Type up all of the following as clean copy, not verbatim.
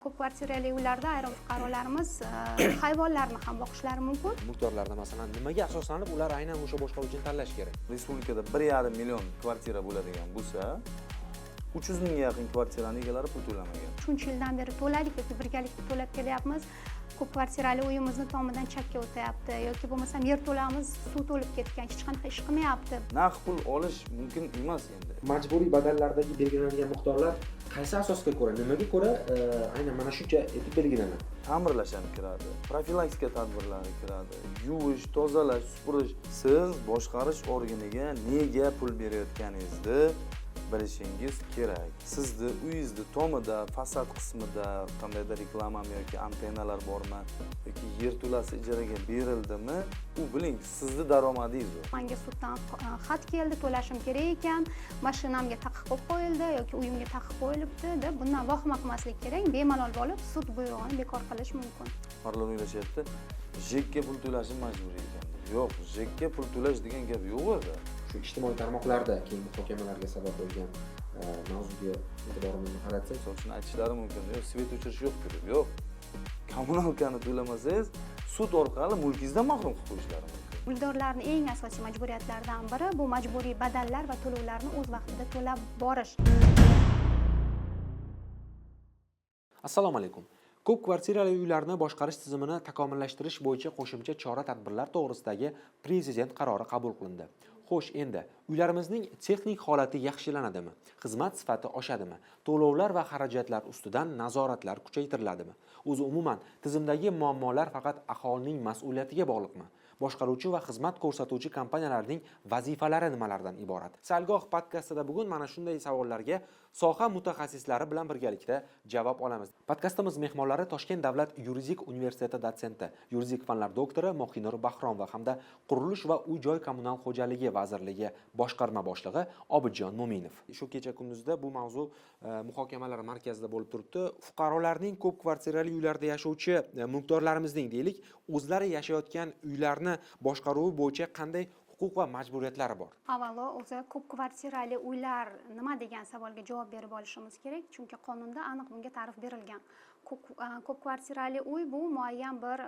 Ko'p kvartirali uylarda ayrim fuqarolarimiz hayvonlarni ham boqishlari mumkin. Mulkdorlarda masalan nimaga asoslanib ular aynan o'sha boshqaruvchini tanlash kerak? Respublikada 1,5 million kvartira bo'ladigan bo'lsa, 300 mingga yaqin kvartirani egalari pul to'lamagan. Shuncha yildan beri to'ladik yoki birgalikda to'lab kelyapmiz. Ko'p kvartirali uyimizni tomidan chakka o'tayapti yoki bo'lmasam yerto'lamiz suv to'lib ketgan, hech qanaqa ish qilmayapti. Naqd pul olish mumkin emas endi. Majburiy badallardagi belgilangan miqdorlar qaysi asosga ko'ra, nimaga ko'ra aynan mana shuncha etib belgilanadi? Ta'mirlash kiradi, profilaktika tadbirlari kiradi, yuvish, tozalash, supurish. Siz boshqarish organiga nega pul berayotganingizni bilishingiz kerak. Sizni uyingizni tomida, fasad qismida qandaydir reklama yoki antennalar bormi yoki yerto'lasi ijaraga berildimi, u biling, sizni daromadingiz u. Menga suddan xat keldi, to'lashim kerak ekan, mashinamga taqiq qo'yib qo'yildi yoki uyimga taqiq qo'yilibdi deb bundan vahima qilmaslik kerak. Bemalol bo'lib sud buyrug'ini bekor qilish mumkin. Ular o'ylashyapti, JEKga pul to'lashim majburiy ekan. Yo'q, JEKga pul to'lash degan gap yo'q o'zi. Shu ijtimoiy tarmoqlarda keng muhokamalarga sabab bo'lgan mavzuga e'tiborimizni qaratsak, So'zini aytishlari mumkin. Yo'q, svet o'chirish yo'q deb. Yo'q. Kommunalkani to'lamasangiz, sud orqali mulkingizdan mahrum qilib qo'yishlari mumkin. Mulkdorlarning eng asosiy majburiyatlaridan biri bu majburiy badallar va to'lovlarni o'z vaqtida to'lab borish. Assalomu alaykum. Ko'p kvartirali uylarni boshqarish tizimini takomillashtirish bo'yicha qo'shimcha chora-tadbirlar to'g'risidagi prezident qarori qabul qilindi. Xo'sh, endi uylarimizning texnik holati yaxshilanadimi? Xizmat sifati oshadimi? To'lovlar va xarajatlar ustidan nazoratlar kuchaytiriladimi? O'zi umuman tizimdagi muammolar faqat aholining mas'uliyatiga bog'liqmi? Boshqaruvchi va xizmat ko'rsatuvchi kompaniyalarning vazifalari nimalardan iborat? Salgoh podkastida bugun mana shunday savollarga soha mutaxassislari bilan birgalikda javob olamiz. Podkastimiz mehmonlari Toshkent davlat yuridik universiteti dotsenti, yuridik fanlar doktori Mohinur Bahromova hamda qurilish va uy-joy kommunal xo'jaligi vazirligi boshqarma boshlig'i Obidjon Mo'minov. Shu kecha kunduzda bu mavzu muhokamalar markazida bo'lib turibdi. Fuqarolarning ko'p kvartirali uylarda yashovchi mulkdorlarimizning deylik, o'zlari yashayotgan uylarni boshqaruvi bo'yicha qanday huquq va majburiyatlari bor? Avvalo, o'zi ko'p kvartirali uylar nima degan savolga javob berib olishimiz kerak, chunki qonunda aniq bunga ta'rif berilgan. Ko'p kvartirali uy bu muayyan bir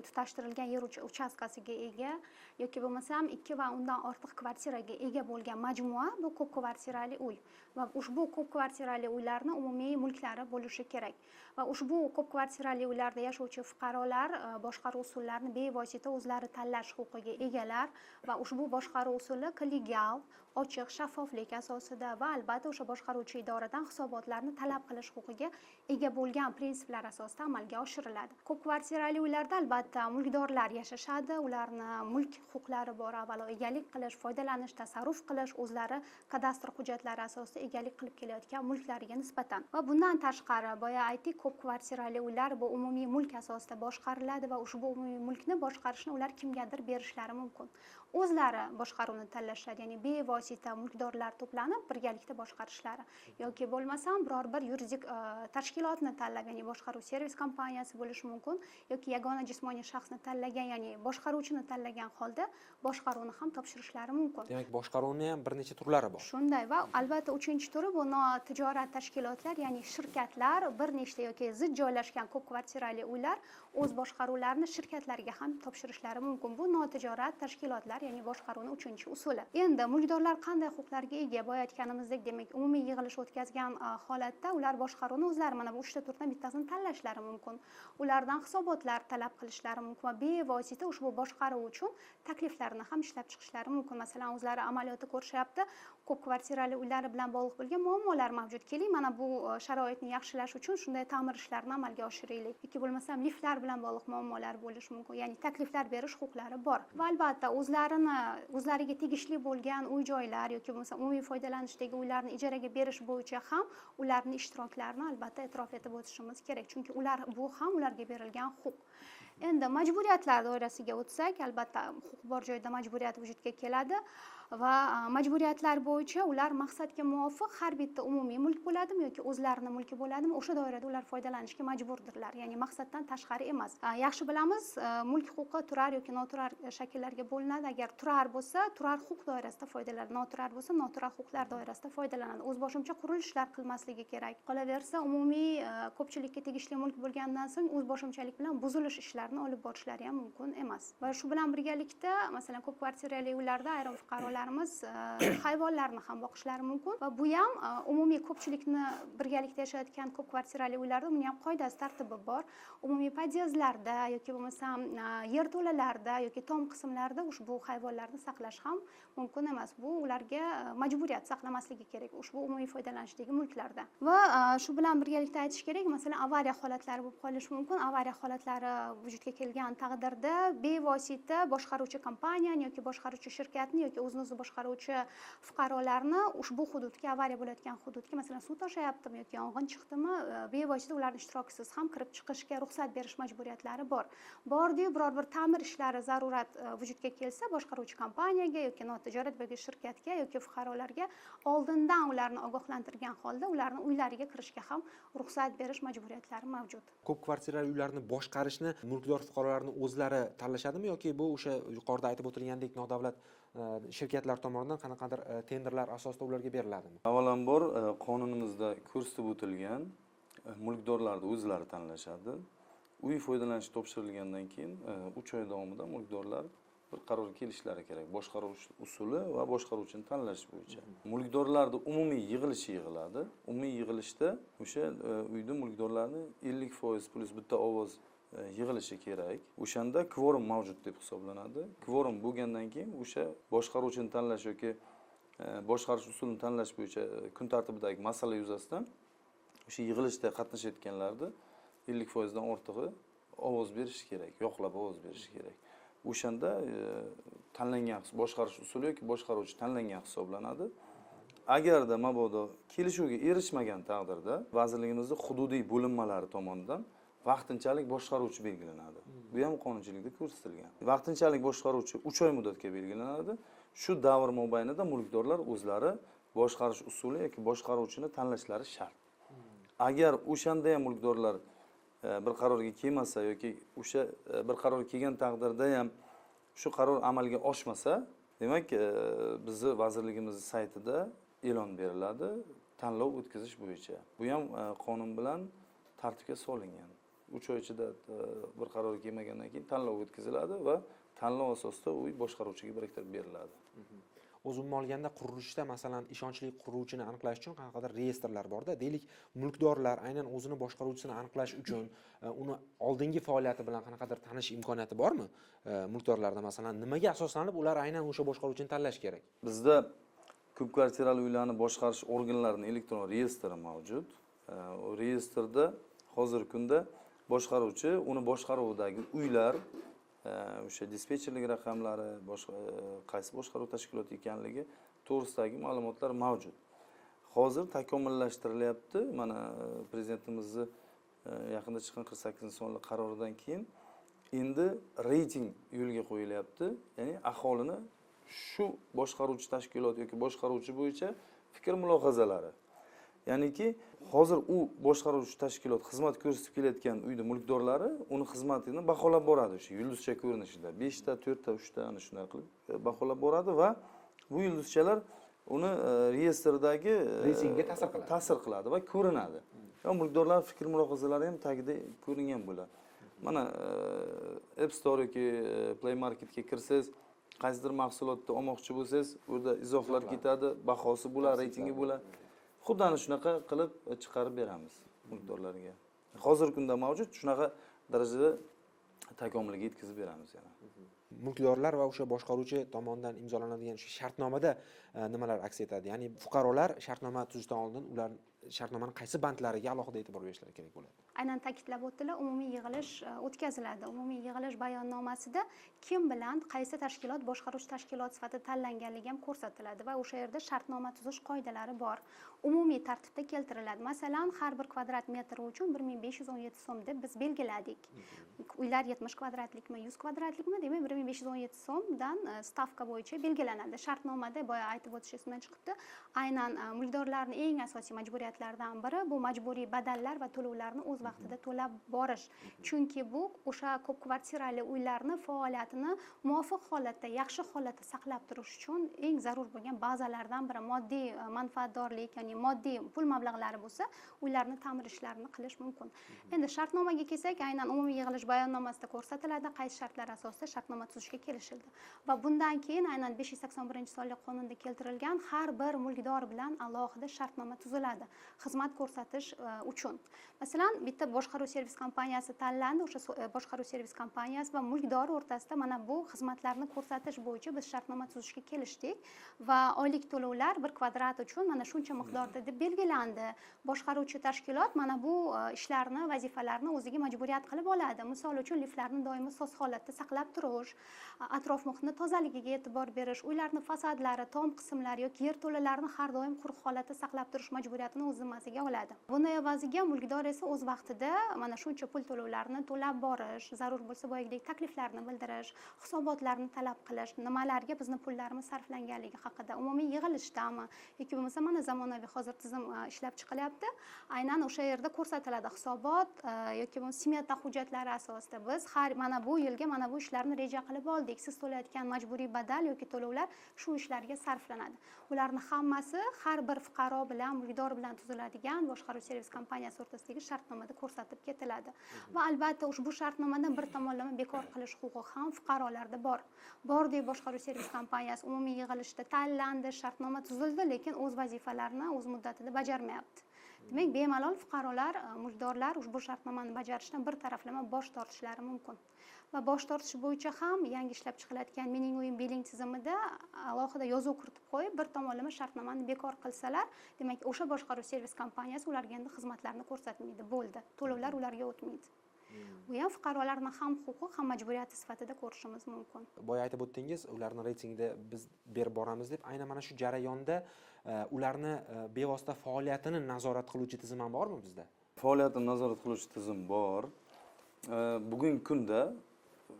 tutashtirilgan yer uchastkasiga ega yoki bo'lmasam 2 va undan ortiq kvartiraga ega bo'lgan majmua bu ko'p kvartirali uy va ushbu ko'p kvartirali uylarni umumiy mulklari bo'lishi kerak. Va ushbu ko'p kvartirali uylarda yashovchi fuqarolar boshqaruv usullarini bevosita o'zlari tanlash huquqiga egalar va ushbu boshqaruv usuli legal, ochiq, shaffoflik asosida va albatta o'sha boshqaruvchi idoradan hisobotlarni talab qilish huquqiga ega bo'lgan prinsiplar asosida amalga oshiriladi. Ko'p kvartirali uylarda albatta mulkdorlar yashashadi, ularni mulk huquqlari bor, avvalo egalik qilish, foydalanish, tasarruf qilish, o'zlari kadastr hujjatlari asosida egalik qilib kelayotgan mulklariga nisbatan. Va bundan tashqari, boya aytdik, ko'p kvartirali uylar bu umumiy mulk asosida boshqariladi va ushbu umumiy mulkni boshqarishni ular kimgadir berishlari mumkin. O'zlari boshqaruvni tanlashadi, ya'ni bevosita mulkdorlar to'planib birgalikda boshqarishlari yoki bo'lmasam biror bir yuridik tashkilotni tanlab, ya'ni boshqaruv servis kompaniyasi bo'lishi mumkin yoki yagona jismoniy shaxsni tanlagan, ya'ni boshqaruvchini tanlagan holda boshqaruvni ham topshirishlari mumkin. Demak, boshqaruvning ham bir necha turlari bor. Shunday va albatta 3-turi bu notijorat tashkilotlar, ya'ni shirkatlar, bir nechta yoki zid joylashgan ko'p kvartirali uylar o'z boshqaruvlarini shirkatlarga ham topshirishlari mumkin. Bu notijorat tashkilotlar, ya'ni boshqaruvning 3-usuli. Endi mulkdorlar qanday huquqlarga ega? Boya aytganimizdek, demak, umumiy yig'ilish o'tkazgan holatda ular boshqaruvni o'zlari mana bu 3-to'rtdan bittasini tanlashlari mumkin. Ulardan hisobotlar talab qilishlari mumkin va bevosita ushbu boshqaruv uchun takliflarni ham ishlab chiqishlari mumkin. Masalan, o'zlari amaliyotda ko'rishyapti, ko'p kvartirali uylari bilan bog'liq bo'lgan muammolar mavjud. Keling, mana bu sharoitni yaxshilash uchun shunday ta'mir ishlarini amalga oshiraylik. Yoki bo'lmasam liftlar bilan bog'liq muammolar bo'lishi mumkin. Ya'ni takliflar berish huquqlari bor. Va albatta o'zlariga tegishli bo'lgan uy-joylar yoki bo'lmasam umumiy foydalanishdagi uylarni ijaraga berish bo'yicha ham ularning ishtiroklarini albatta e'tirof etib o'tishimiz kerak. Chunki bu ham ularga berilgan huquq. Endi majburiyatlar doirasiga o'tsak, albatta huquq bor joyda majburiyat vujudga keladi. va majburiyatlar bo'yicha ular maqsadga muvofiq har bitta umumiy mulk bo'ladimi yoki o'zlarini mulki bo'ladimi, o'sha doirada ular foydalanishga majburdirlar. Ya'ni maqsaddan tashqari emas. Yaxshi bilamiz, mulk huquqi turar yoki noturar shakllarga bo'linadi. Agar turar bo'lsa, turar huquq doirasida foydalanadi. Noturar bo'lsa, noturar huquqlar doirasida foydalanadi. O'zboshimcha qurilishlar qilmasligi kerak. Qolaversa, umumiy ko'pchilikka tegishli mulk bo'lgandan so'ng o'zboshimchalik bilan buzilish ishlarini olib borishlari ham mumkin emas. Va shu bilan birgalikda, masalan, ko'p kvartirali uylarda ayrim fuqarolarimiz hayvonlarni ham boqishlari mumkin va bu ham umumiy ko'pchilikni birgalikda yashayotgan ko'p kvartirali uylarda buni ham qoidasi, tartibi bor. Umumiy podyezdlarda yoki bo'lmasam yerto'lalarda yoki tom qismlarda ushbu hayvonlarni saqlash ham mumkin emas. Bu ularga majburiyat, saqlamasligi kerak ushbu umumiy foydalanishdagi mulklarda. Va shu bilan birgalikda aytish kerak, masalan, avariya holatlari bo'lib qolishi mumkin. Avariya holatlari vujudga kelgan taqdirda bevosita boshqaruvchi kompaniyani yoki boshqaruvchi shirkatni yoki o'zini boshqaruvchi fuqarolarni ushbu hududga, avariya bo'layotgan hududga, masalan, suv toshayaptimi yoki yong'in chiqdimi, bevosita ularning ishtirokisiz ham kirib chiqishga ruxsat berish majburiyatlari bor. Bordi-yu biror bir ta'mir ishlari zarurat vujudga kelsa, boshqaruvchi kompaniyaga yoki notijorat bo'lgan shirkatga yoki fuqarolarga oldindan ularni ogohlantirgan holda ularni uylariga kirishga ham ruxsat berish majburiyatlari mavjud. Ko'p kvartirali uylarni boshqarishni mulkdor fuqarolarning o'zlari tanlashadimi yoki bu o'sha yuqorida aytib o'tilgandek nodavlat shirkatlar tomonidan qanaqadir tenderlar asosida ularga beriladimi? Avvalambor qonunimizda ko'rsatib o'tilgan mulkdorlarni o'zlari tanlashadi. Uy foydalanishga topshirilgandan keyin 3 oy davomida mulkdorlar bir qarorga kelishlari kerak. Boshqaruv usuli va boshqaruvchini tanlash bo'yicha. Mulkdorlarning umumiy yig'ilishi yig'iladi. Umumiy yig'ilishda o'sha uyda mulkdorlarning 50% plus bitta ovoz yig'ilishi kerak. O'shanda kvorum mavjud deb hisoblanadi. Kvorum bo'lgandan keyin o'sha boshqaruvchini tanlash yoki boshqarish usulini tanlash bo'yicha kun tartibidagi masala yuzasidan o'sha yig'ilishda qatnashayotganlarni 50% dan ortig'i ovoz berishi kerak, yoqlab ovoz berishi kerak. O'shanda tanlangan boshqarish usuli yoki boshqaruvchi tanlangan hisoblanadi. Agarda mabodo kelishuvga erishmagan taqdirda vazirligimizning hududiy bo'linmalari tomonidan vaqtinchalik boshqaruvchi belgilanadi. Bu ham qonunchilikda ko'rsatilgan. Vaqtinchalik boshqaruvchi 3 oy muddatga belgilanadi. Shu davr mobaynida mulkdorlar o'zlari boshqarish usuli yoki boshqaruvchini tanlashlari shart. Agar o'shanda ham mulkdorlar bir qarorga kelmasa yoki o'sha bir qarorga kelgan taqdirda ham shu qaror amalga oshmasa, demak, bizni vazirligimiz saytida e'lon beriladi tanlov o'tkazish bo'yicha. Bu ham qonun bilan tartibga solingan. 3 oy ichida bir qarorga kelmagandan keyin tanlov o'tkaziladi va tanlov asosida uy boshqaruvchiga biriktirib beriladi. O'z umuman olganda qurilishda masalan ishonchli quruvchini aniqlash uchun qanaqadir reyestrlar borda. Deylik, mulkdorlar aynan o'zini boshqaruvchisini aniqlash uchun uni oldingi faoliyati bilan qanaqadir tanish imkoniyati bormi? Mulkdorlarda masalan nimaga asoslanib ular aynan o'sha boshqaruvchini tanlash kerak? Bizda ko'p kvartirali uylarni boshqarish organlarining elektron reyestri mavjud. O reyestrda hozirgi kunda boshqaruvchi uni boshqaruvidagi uylar, o'sha dispetcherlik raqamlari, qaysi boshqaruv tashkiloti ekanligi to'g'risidagi ma'lumotlar mavjud. Hozir takomillashtirilyapti. Mana prezidentimizning yaqinda chiqqan 48-sonli qaroridan keyin endi reyting yo'lga qo'yilyapti. Ya'ni aholini shu boshqaruvchi tashkilot yoki boshqaruvchi bo'yicha fikr mulohazalari. Ya'niki hozir u boshqaruvchi tashkilot xizmat ko'rsatib kelayotgan uyning mulkdorlari uni xizmatini baholab boradi o'sha yulduzcha ko'rinishida. 5 ta, 4 ta, 3 ta ana shunday qilib baholab boradi va bu yulduzchalar uni reyestrdagi reytingga ta'sir qiladi va ko'rinadi. Va mulkdorlar fikr mulohazalari ham tagida ko'ringan bo'ladi. Mana App Store yoki Play Marketga kirsangiz, qaysidir mahsulotni olmoqchi bo'lsangiz, burada izohlar ketadi, bahosi bo'ladi, reytingi bo'ladi. Xuddi ana shunaqa qilib chiqarib beramiz mulkdorlarga. Hozirgi kunda mavjud, shunaqa darajada takomilga yetkazib beramiz yana. Mulkdorlar va o'sha boshqaruvchi tomonidan imzolanadigan o'sha shartnomada nimalar aks etadi? Ya'ni fuqarolar shartnoma tuzishdan oldin ular shartnomaning qaysi bandlariga alohida e'tibor berishlari kerak bo'ladi? Aynan ta'kidlab o'tdilar, umumiy yig'ilish o'tkaziladi. Umumiy yig'ilish bayonnomasida kim bilan qaysi tashkilot boshqaruvchi tashkilot sifatida tanlanganligi ham ko'rsatiladi va o'sha yerda shartnoma tuzish qoidalari bor. Umumiy tartibda keltiriladi. Masalan, har bir kvadrat metr uchun 1517 so'm deb biz belgiladik. Uylar 70 kvadratlikmi, 100 kvadratlikmi, demak 517 so'mdan stavka bo'yicha belgilanadi. Shartnomada boya aytib o'tish esimdan chiqibdi. Aynan mulkdorlarning eng asosiy majburiyatlaridan biri bu majburiy badallar va to'lovlarni o'z vaqtida to'lab borish. Chunki bu o'sha ko'p kvartirali uylarni faoliyatini muvofiq holatda, yaxshi holatda saqlab turish uchun eng zarur bo'lgan bazalardan biri. Moddiy manfaatdorlik, ya'ni moddiy pul mablag'lari bo'lsa, uylarni ta'mir ishlarini qilish mumkin. Endi shartnomaga kelsak, aynan umumiy yig'ilish bayonnomasida ko'rsatiladi, qaysi shartlar asosida shartnoma tuzishga kelishildi. Va bundan keyin aynan 581-sonli qonunda keltirilgan har bir mulkdor bilan alohida shartnoma tuziladi xizmat ko'rsatish uchun. Masalan, bitta boshqaruv servis kompaniyasi tanlandi. O'sha boshqaruv servis kompaniyasi va mulkdor o'rtasida mana bu xizmatlarni ko'rsatish bo'yicha biz shartnoma tuzishga kelishdik va oylik to'lovlar 1 kvadrat uchun mana shuncha miqdorda deb belgilandi. Boshqaruvchi tashkilot mana bu ishlarni, vazifalarni o'ziga majburiyat qilib oladi. Misol uchun liftlarni doimo soz holatda saqlab turish, atrof muhitni tozaligiga e'tibor berish, uylarni fasadlari, tom qismlari yoki yerto'lalarini har doim quruq holatda saqlab turish majburiyatini o'z zimmasiga oladi. Buni evaziga mulkdor esa o'z vaqtida mana shuncha pul to'lovlarini to'lab borish, zarur bo'lsa boyagidek takliflarni bildirish, hisobotlarni talab qilish, nimalarga bizni pullarimiz sarflanganligi haqida umumiy yig'ilishdami yoki bo'lmasa mana zamonaviy hozir tizim ishlab chiqilyapti. Aynan o'sha yerda ko'rsatiladi hisobot yoki bo'lmasa smeta hujjatlari asosida biz har mana bu yilga mana bu ishlarni reja qilib oldik. Siz to'layotgan majburiy badal yoki to'lovlar shu ishlarga sarflanadi. Ularni hammasi har bir fuqaro bilan, mulkdor bilan tuziladigan boshqaruv servis kompaniyasi o'rtasidagi shartnomada ko'rsatib ketiladi. Va albatta ushbu shartnomani bir tomonlama bekor qilish huquqi ham fuqarolarda bor. Bordek boshqaruv servis kompaniyasi umumiy yig'ilishda tanlandi, shartnoma tuzildi, lekin o'z vazifalarini o'z muddatida bajarmayapti. Demak, bemalol fuqarolar, mulkdorlar ushbu shartnomani bajarishdan bir taraflama bosh tortishlari mumkin. Va bosh tortish bo'yicha ham yangi ishlab chiqilayotgan mening uyim beling tizimida alohida yozuv kiritib qo'yib, bir tomonlama shartnomani bekor qilsalar, demak, o'sha boshqaruv servis kompaniyasi ularga endi xizmatlarni ko'rsatmaydi, bo'ldi. To'lovlar ularga o'tmaydi. Bu ham fuqarolarning ham huquqi, ham majburiyati sifatida ko'rishimiz mumkin. Boya aytib o'tdingiz, ularni reytingida biz berib boramiz deb, aynan mana shu jarayonda ularni bevosita faoliyatini nazorat qiluvchi tizim ham bormi bizda? Faoliyatini nazorat qiluvchi tizim bor. Bugungi kunda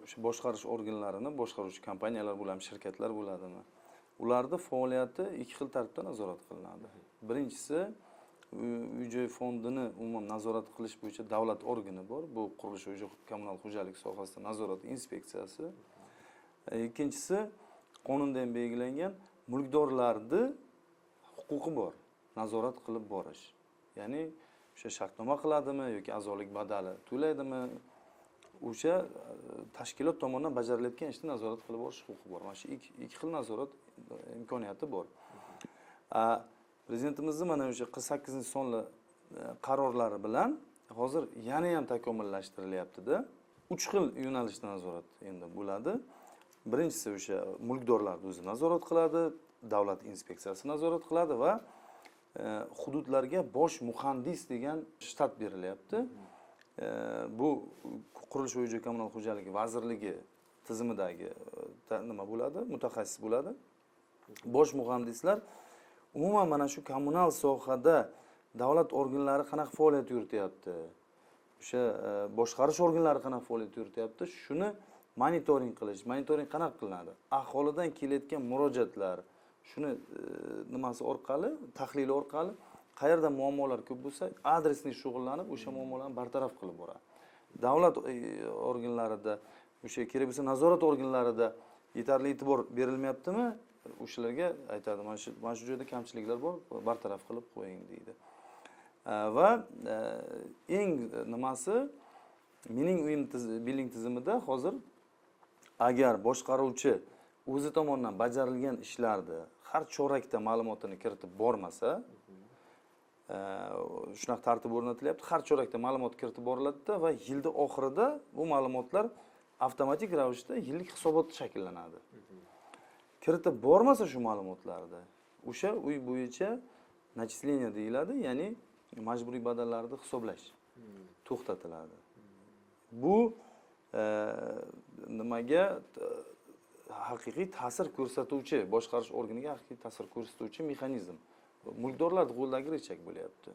o'sha boshqarish organlarini boshqaruvchi kompaniyalar bo'ladimi, shirkatlar bo'ladimi? Ularning faoliyati ikki xil tartibda nazorat qilinadi. Birinchisi, uy-joy fondini umuman nazorat qilish bo'yicha davlat organi bor. Bu qurilish va kommunal xo'jalik sohasida nazorat inspeksiyasi. Ikkinchisi, qonunda ham belgilangan mulkdorlarning huquqi bor, nazorat qilib borish. Ya'ni o'sha shartnoma qiladimi yoki a'zolik badali to'laydimi, o'sha tashkilot tomonidan bajarilayotgan ishni nazorat qilib borish huquqi bor. Mana shu ikki xil nazorat imkoniyati bor. Prezidentimizning mana o'sha 48-sonli qarorlari bilan hozir yana ham takomillashtirilyapti-da. 3 xil yo'nalishda nazorat endi bo'ladi. Birinchisi o'sha mulkdorlar o'zi nazorat qiladi, davlat inspeksiyasi nazorat qiladi va hududlarga bosh muhandis degan shtat berilyapti. Bu qurilish va uy-joy kommunal xo'jaligi vazirligi tizimidagi nima bo'ladi? Mutaxassis bo'ladi. Bosh muhandislar umuman mana shu kommunal sohada davlat organlari qanaqa faoliyat yurityapti, o'sha boshqarish organlari qanaqa faoliyat yurityapti, shuni monitoring qilish. Monitoring qanaqa qilinadi? Aholidan kelayotgan murojaatlar, shuni nimasi orqali, tahlili orqali qayerda muammolar ko'p bo'lsa, adresli shug'ullanib, o'sha muammolarni bartaraf qilib boradi. Davlat organlarida, o'sha kerak bo'lsa nazorat organlarida yetarli e'tibor berilmayaptimi? O'shalarga aytadi, mana shu joyda kamchiliklar bor, bartaraf qilib qo'ying deydi. Va eng nimasi, mening uyim biling tizimida hozir agar boshqaruvchi o'zi tomonidan bajarilgan ishlarni har chorakda ma'lumotini kiritib bormasa, shunaqa tartib o'rnatilyapti, har chorakda ma'lumot kiritib boriladi va yilda oxirida bu ma'lumotlar avtomatik ravishda yillik hisobot shakllanadi. Kiritib bormasa shu ma'lumotlarni, o'sha uy bo'yicha nachисление deyiladi, ya'ni majburiy badallarni hisoblash to'xtatiladi. Bu nimaga haqiqiy ta'sir ko'rsatuvchi, boshqarish organiga haqiqiy ta'sir ko'rsatuvchi mexanizm. Mulkdorlarning qo'lidagi rechak bo'lyapti.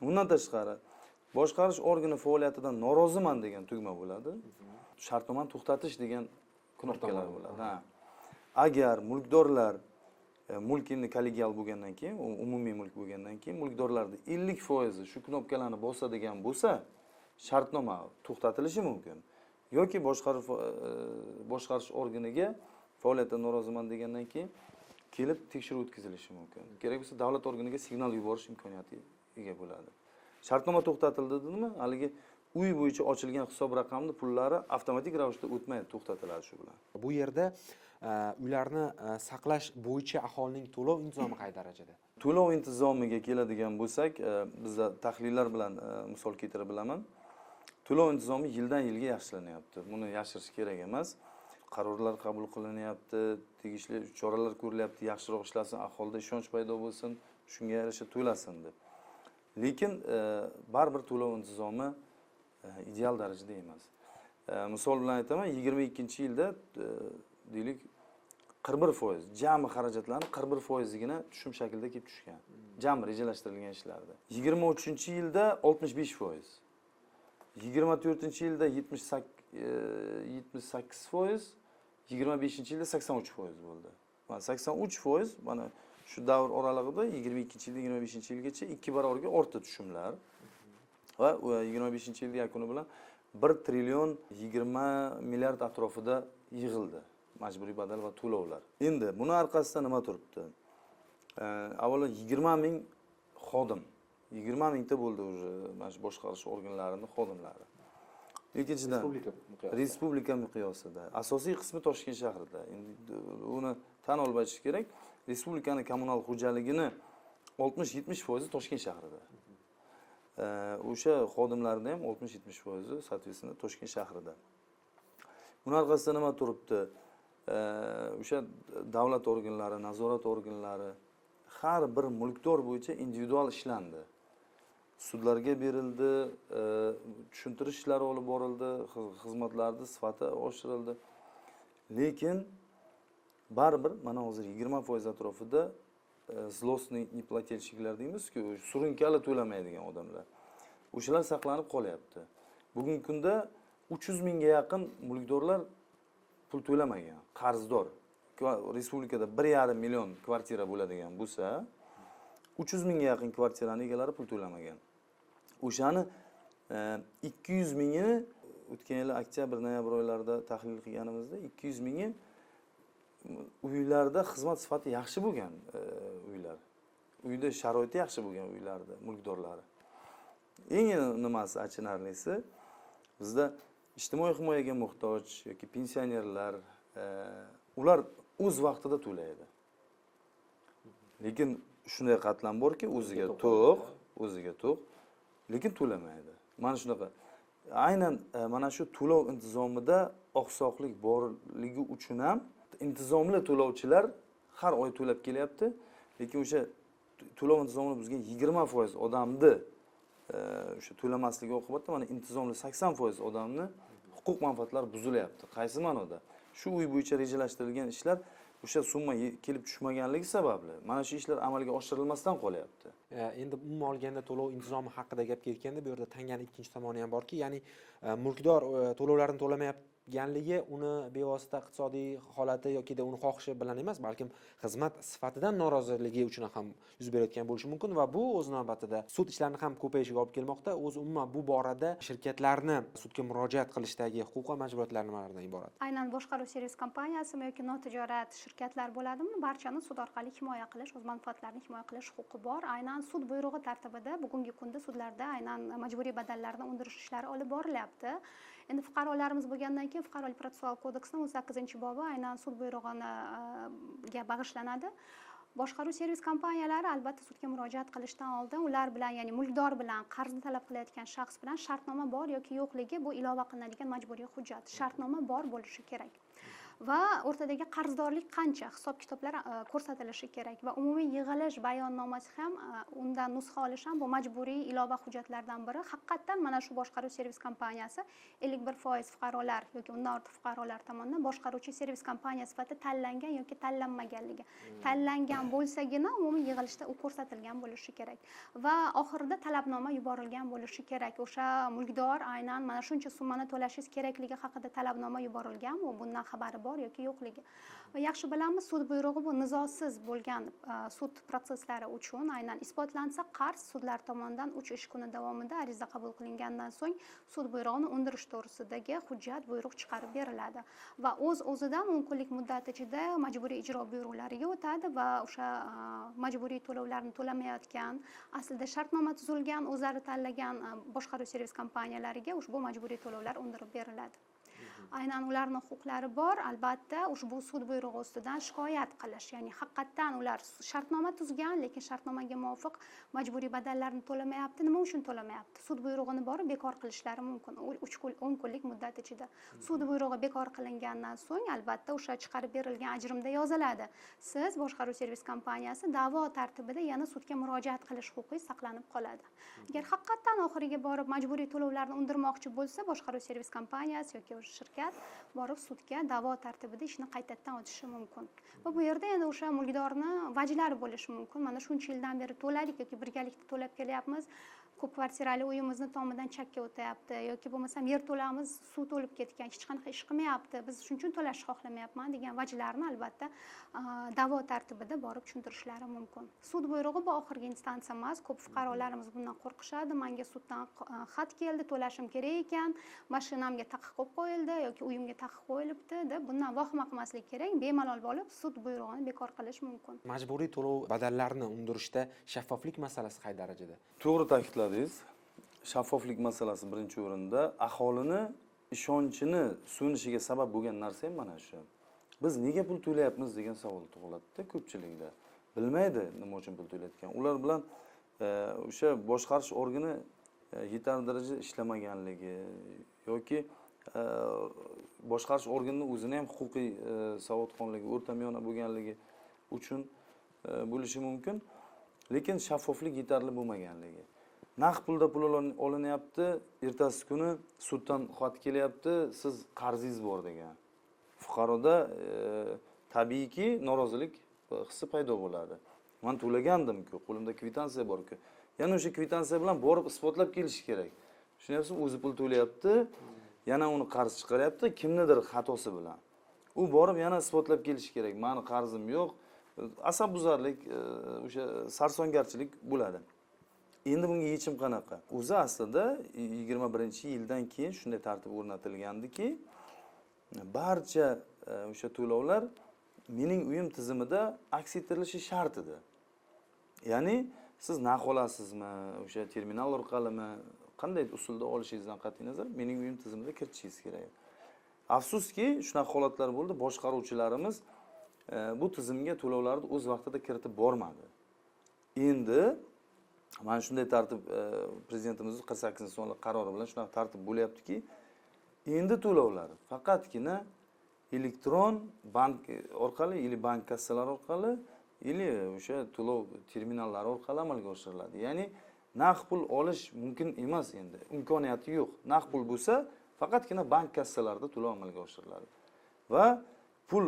Bundan tashqari, boshqarish organi faoliyatidan noroziman degan tugma bo'ladi. Shartnomani to'xtatish degan knopkalar bo'ladi. Ha. Agar mulkdorlar mulk endi kollegial bo'lgandan keyin, umumiy mulk bo'lgandan keyin mulkdorlarning 50% shu knopkalarni bosadigan bo'lsa, shartnoma to'xtatilishi mumkin. Yoki boshqarish organiga faoliyatdan noroziman degandan keyin kelib tekshiruv o'tkazilishi mumkin. Kerak bo'lsa davlat organiga signal yuborish imkoniyati ega bo'ladi. Shartnoma to'xtatildi dedimi, haligi uy bo'yicha ochilgan hisob raqamni pullari avtomatik ravishda o'tmaydi, to'xtatiladi shu bilan. Bu yerda uylarni saqlash bo'yicha aholining to'lov intizomi qay darajada? To'lov intizomiga keladigan bo'lsak, bizda tahlillar bilan misol keltirib bilaman. To'lov intizomi yildan yilga yaxshilanyapti. Buni yashirish kerak emas. Qarorlar qabul qilinyapti, tegishli choralar ko'rilyapti, yaxshiroq ishlasin, aholida ishonch paydo bo'lsin, shunga yarasha to'lasin deb. Lekin baribir to'lov intizomi ideal darajada emas. Misol bilan aytaman, 22-yilda deylik 41%, jami xarajatlarning 41%igina tushum shaklida kelib tushgan. Jami rejalashtirilgan ishlarda. 23-yilda 65%. 24-yilda 78%, 25-yilda 83% bo'ldi. Mana 83% mana shu davr oralig'ida 22-yilda 25-yilgacha 2 barobarga ortdi tushumlar. Va 25-yil yakuni bilan 1 trillion 20 milliard atrofida yig'ildi majburiy badal va to'lovlar. Endi buni orqasida nima turibdi? Avvalo 20 ming xodim, 20 mingta bo'ldi o'zi mana shu boshqarish organlarining xodimlari. Ikkinchidan respublika miqyosida, asosiy qismi Toshkent shahrida. Endi uni tan olib aytish kerak, respublikaning kommunal xo'jaligini 60-70% Toshkent shahrida. O'sha xodimlarning ham 60-70% soответственно Toshkent shahrida. Buni orqasida nima turibdi? O'sha davlat organlari, nazorat organlari har bir mulkdor bo'yicha individual ishlandi. Sudlarga berildi, tushuntirish ishlari olib borildi, xizmatlarning sifati oshirildi. Lekin baribir mana hozir 20% atrofida zlostniy neplательщиклар deymiz-ku, surunkali to'lamaydigan odamlar. O'shalar saqlanib qolyapti. Bugungi kunda 300 mingga yaqin mulkdorlar pul to'lamagan, qarzdor. Respublikada 1,5 million kvartira bo'ladigan bo'lsa, 300 mingga yaqin kvartiraning egalari pul to'lamagan. O'shani 200 mingini o'tgan yil oktyabr, noyabr oylarida tahlil qilganimizda 200 mingi uylarda xizmat sifati yaxshi bo'lgan uylar. Uyda sharoiti yaxshi bo'lgan uylarda mulkdorlari. Eng nimasi achinarlisi, bizda ijtimoiy himoyaga muhtoj yoki pensionerlar, ular o'z vaqtida to'laydi. Lekin shunday qatlam borki, o'ziga to'q, lekin to'lamaydi. Mana shunaqa. Aynan mana shu to'lov intizomida oqsoqlik borligi uchun ham intizomli to'lovchilar har oy to'lab kelyapti, lekin o'sha to'lov intizomini buzgan 20% odamni o'sha to'lamasligi oqibatida mana intizomli 80% odamni huquq manfaatlari buzilyapti. Qaysi ma'noda? Shu uy bo'yicha rejalashtirilgan ishlar o'sha summa kelib tushmaganligi sababli mana shu ishlar amalga oshirilmasdan qolyapti. Endi umuman olganda to'lov intizomi haqida gap ketganda bu yerda tangani ikkinchi tomoni ham borki, ya'ni mulkdor to'lovlarini to'lamayotganligi uni bevosita iqtisodiy holati yoki uni xohishi bilan emas, balkim xizmat sifatidan noroziligi uchun ham yuz berayotgan bo'lishi mumkin va bu o'z navbatida sud ishlarini ham ko'payishiga olib kelmoqda. O'zi umuman bu borada shirkatlarni sudga murojaat qilishdagi huquq va majburiyatlari nimalardan iborat? Aynan boshqaruv servis kompaniyasimi yoki notijorat shirkatlar bo'ladimi, barchani sud orqali himoya qilish, o'z manfaatlarini himoya qilish huquqi bor. Aynan sud buyrug'i tartibida bugungi kunda sudlarda aynan majburiy badallarni undirish ishlari olib borilyapti. Endi fuqarolarimiz bo'lgandan keyin Fuqarolik protsessual kodeksining 18-bobi aynan sud buyrug'iga bag'ishlanadi. Boshqaruv servis kompaniyalari albatta sudga murojaat qilishdan oldin ular bilan, ya'ni mulkdor bilan qarzni talab qilayotgan shaxs bilan shartnoma bor yoki yo'qligi bu ilova qilinadigan majburiy hujjat. Shartnoma bor bo'lishi kerak. Va o'rtadagi qarzdorlik qancha, hisob-kitoblar ko'rsatilishi kerak va umumiy yig'ilish bayonnomasi ham undan nusxa olish ham bu majburiy ilova hujjatlardan biri. Haqiqatan mana shu boshqaruv servis kompaniyasi 51% fuqarolar yoki undan ortiq fuqarolar tomonidan boshqaruvchi servis kompaniyasi sifatida tanlangan yoki tanlanmaganligi. Tanlangan bo'lsagina umumiy yig'ilishda u ko'rsatilgan bo'lishi kerak va oxirida talabnoma yuborilgan bo'lishi kerak. O'sha mulkdor aynan mana shuncha summani to'lashingiz kerakligi haqida talabnoma yuborilgan va bundan xabari bor yoki yo'qligi. Va yaxshi bilamiz, sud buyrug'i bu nizosiz bo'lgan sud prosesslari uchun aynan isbotlansa qarz sudlar tomonidan 3 ish kuni davomida ariza qabul qilingandan so'ng sud buyrug'ini undirish to'g'risidagi hujjat buyruq chiqarib beriladi va o'z-o'zidan 10 kunlik muddat ichida majburiy ijro byurolariga o'tadi va o'sha majburiy to'lovlarni to'lamayotgan, aslida shartnoma tuzilgan, o'zlari tanlagan boshqaruv servis kompaniyalariga ushbu majburiy to'lovlar undirib beriladi. Aynan ularning huquqlari bor, albatta ushbu sud buyrug'i ustidan shikoyat qilish, ya'ni haqiqatdan ular shartnoma tuzgan, lekin shartnomaga muvofiq majburiy badallarni to'lamayapti. Nima uchun to'lamayapti? Sud buyrug'ini borib bekor qilishlari mumkin. 10 kunlik muddat ichida. Sud buyrug'i bekor qilingandan so'ng albatta o'sha chiqarib berilgan ajrimda yoziladi. Siz boshqaruv servis kompaniyasi da'vo tartibida yana sudga murojaat qilish huquqi saqlanib qoladi. Agar haqiqatdan oxiriga borib majburiy to'lovlarni undirmoqchi bo'lsa, boshqaruv servis kompaniyasi yoki shirkat borib sudga da'vo tartibida ishni qaytadan o'tishi mumkin. Va bu yerda endi o'sha mulkdorni vajlari bo'lishi mumkin. Mana shuncha yildan beri to'ladik yoki birgalikda to'lab kelyapmiz. Ko'p kvartirali uyimizni tomidan chakka o'tayapti yoki bo'lmasam yer to'lamiz, suv to'lib ketgan, hech qanaqa ish qilmayapti. Biz shuning uchun to'lashni xohlamayapman degan vajlarni albatta da'vo tartibida borib tushuntirishlari mumkin. Sud buyrug'i bu oxirgi instansiya emas. Ko'p fuqarolarimiz bundan qo'rqishadi. Menga suddan xat keldi, to'lashim kerak ekan, mashinamga taqiq qo'yib qo'yildi yoki uyimga taqiq qo'yilibdi deb bundan vahima qilmaslik kerak. Bemalol bo'lib sud buyrug'ini bekor qilish mumkin. Majburiy to'lov badallarini undirishda shaffoflik masalasi qay darajada? To'g'ri ta'kidladingiz. Shaffoflik masalasi birinchi o'rinda, aholini ishonchini so'nishiga sabab bo'lgan narsa ham mana shu. Biz nega pul to'layapmiz degan savol tug'iladi-da ko'pchilikda. Bilmaydi nima uchun pul to'layotgan. Ular bilan o'sha boshqarish organi yetarli darajada ishlamaganligi yoki boshqarish organining o'zini ham huquqiy savodxonligi o'rtamiyona bo'lganligi uchun bo'lishi mumkin. Lekin shaffoflik yetarli bo'lmaganligi. Naqd pulda pul olinyapti, ertasi kuni suddan xat kelyapti, siz qarzingiz bor degan. Fuqaroda tabiiyki norozilik hissi paydo bo'ladi. Men to'lagandim-ku, qo'limda kvitansiya bor-ku. Yana o'sha kvitansiya bilan borib isbotlab kelish kerak. Tushunyapsizmi? O'zi pul to'layapti, yana uni qarz chiqaryapti kimnidir xatosi bilan. U borib yana isbotlab kelish kerak. Meni qarzim yo'q. Asabbuzarlik, o'sha sarsongarchilik bo'ladi. Endi bunga yechim qanaqa? O'zi aslida 21-yildan keyin shunday tartib o'rnatilgandiki, barcha o'sha to'lovlar mening uyim tizimida aks ettirilishi shart edi. Ya'ni siz naq olasizmi, o'sha terminal orqalimi, qanday usulda olishingizdan qat'iy nazar mening uyim tizimida kiritishingiz kerak. Afsuski, shunaqa holatlar bo'ldi, boshqaruvchilarimiz bu tizimga to'lovlarni o'z vaqtida kiritib bormadi. Endi mana shunday tartib prezidentimizning 48-sonli qarori bilan shunaqa tartib bo'lyaptiki, endi to'lovlar faqatgina elektron bank orqali, yoki bank kassalari orqali, yoki o'sha to'lov terminallari orqali amalga oshiriladi. Ya'ni naqd pul olish mumkin emas endi, imkoniyati yo'q. Naqd pul bo'lsa, faqatgina bank kassalarida to'lov amalga oshiriladi. Va pul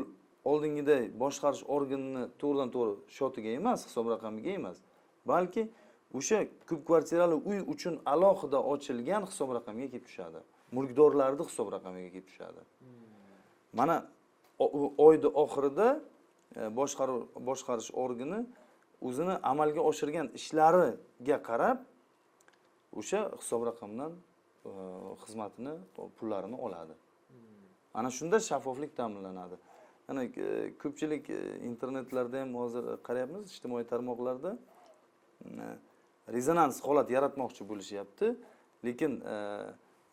oldingiday boshqarish organini to'g'ridan-to'g'ri shotiga emas, hisob raqamiga emas, balki o'sha ko'p kvartirali uy uchun alohida ochilgan hisob raqamiga kelib tushadi. Mulkdorlarning hisob raqamiga kelib tushadi. Mana oyning oxirida boshqarish organi o'zini amalga oshirgan ishlariga qarab o'sha hisob raqamdan xizmatini, pullarini oladi. Ana shunda shaffoflik ta'minlanadi. Ana ko'pchilik internetlarda ham hozir qarayapmiz, ijtimoiy tarmoqlarda rezonans holat yaratmoqchi bo'lishyapti. Lekin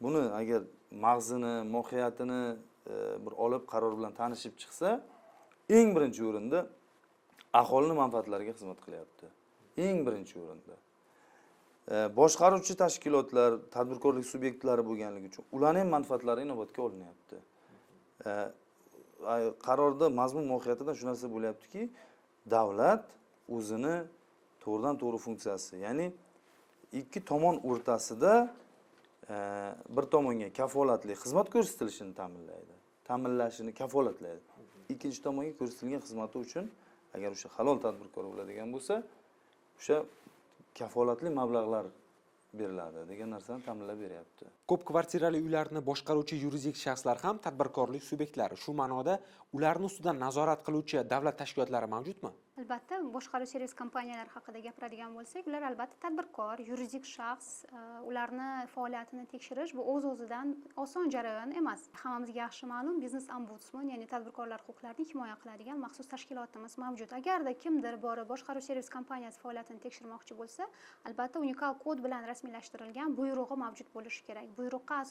buni agar mag'zini, mohiyatini bir olib qaror bilan tanishib chiqsa, eng birinchi o'rinda aholining manfaatlariga xizmat qilyapti. Eng birinchi o'rinda. Boshqaruvchi tashkilotlar, tadbirkorlik subyektlari bo'lganligi uchun ularning ham manfaatlari inobatga olinyapti. Qarorda mazmun mohiyatidan shu narsa bo'lyaptiki, davlat o'zini to'g'ridan-to'g'ri funksiyasi, ya'ni ikki tomon o'rtasida bir tomonga kafolatli xizmat ko'rsatilishini ta'minlaydi, ta'minlashini kafolatlaydi. Ikkinchi tomonga ko'rsatilgan xizmati uchun agar o'sha halol tadbirkor bo'ladigan bo'lsa, o'sha kafolatli mablag'lar beriladi degan narsani ta'minlab beryapti. Ko'p kvartirali uylarni boshqaruvchi yuridik shaxslar ham tadbirkorlik subyektlari. Shu ma'noda ularni ustidan nazorat qiluvchi davlat tashkilotlari mavjudmi? Albatta, boshqaruv servis kompaniyalari haqida gapiradigan bo'lsak, ular albatta tadbirkor, yuridik shaxs, ularni faoliyatini tekshirish bu o'z-o'zidan oson jarayon emas. Hammamizga yaxshi ma'lum, biznes ombudsman, ya'ni tadbirkorlar huquqlarini himoya qiladigan maxsus tashkilotimiz mavjud. Agarda kimdir borib boshqaruv servis kompaniyasi faoliyatini tekshirmoqchi bo'lsa, albatta unikal kod bilan rasmiylashtirilgan buyrug'i mavjud bo'lishi kerak. Buyruqqa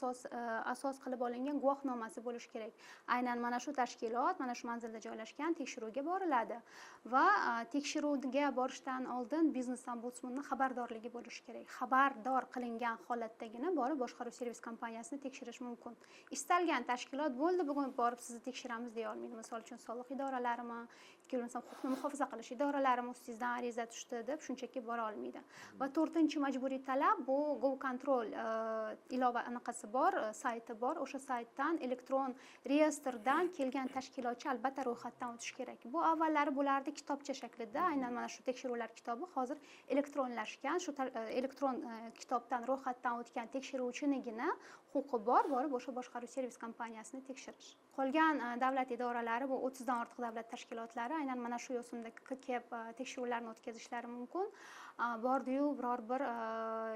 asos qilib olingan guvohnomasi bo'lishi kerak. Aynan mana shu tashkilot, mana shu manzilda joylashgan tekshiruvga boriladi va tekshiruvga borishdan oldin biznes ombudsmanning xabardorligi bo'lishi kerak. Xabardor qilingan holatdagina borib boshqaruv servis kompaniyasini tekshirish mumkin. Istalgan tashkilot bo'ldi, bugun borib sizni tekshiramiz deya olmaydi. Misol uchun soliq idoralarimi, bo'lmasa huquqni muhofaza qilish idoralarimi ustingizdan ariza tushdi deb shunchaki bora olmaydi. Va 4-majburiy talab bu GoControl ilova anaqasi bor, sayti bor. O'sha saytdan elektron reyestrdan kelgan tashkilotchi albatta ro'yxatdan o'tish kerak. Bu avvallari bo'lardi kitobcha shaklida, aynan mana shu tekshiruvlar kitobi hozir elektronlashgan. Shu elektron kitobdan ro'yxatdan o'tgan tekshiruvchinigina huquqi bor borib o'sha boshqaruv servis kompaniyasini tekshirish. Qolgan davlat idoralari bu 30 dan ortiq davlat tashkilotlari aynan mana shu yo'sinda kelib tekshiruvlarni o'tkazishlari mumkin. Bordi-yu biror bir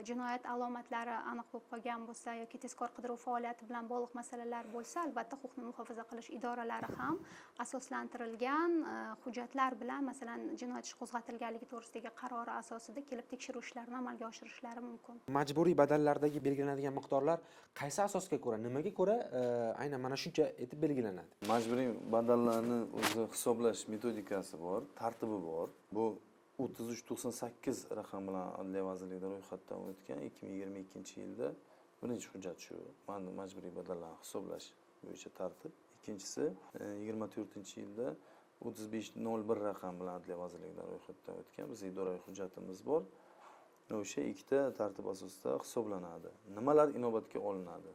jinoyat alomatlari aniq bo'lib qolgan bo'lsa yoki tezkor qidiruv faoliyati bilan bog'liq masalalar bo'lsa, albatta huquqni muhofaza qilish idoralari ham asoslantirilgan hujjatlar bilan, masalan, jinoyat ishi qo'zg'atilganligi to'g'risidagi qarori asosida kelib tekshiruv ishlarini amalga oshirishlari mumkin. Majburiy badallardagi belgilanadigan miqdorlar qaysi asosga ko'ra, nimaga ko'ra aynan mana shuncha etib belgilanadi? Majburiy badallarni o'zi hisoblash metodikasi bor, tartibi bor. Bu 3398 raqam bilan Adliya vazirligida ro'yxatdan o'tgan 2022-yilda birinchi hujjat shu. Majburiy badallarni hisoblash bo'yicha tartib. Ikkinchisi 24-yilda 3501 raqam bilan Adliya vazirligida ro'yxatdan o'tgan bizning idoraviy hujjatimiz bor. O'sha ikkita tartib asosida hisoblanadi. Nimalar inobatga olinadi?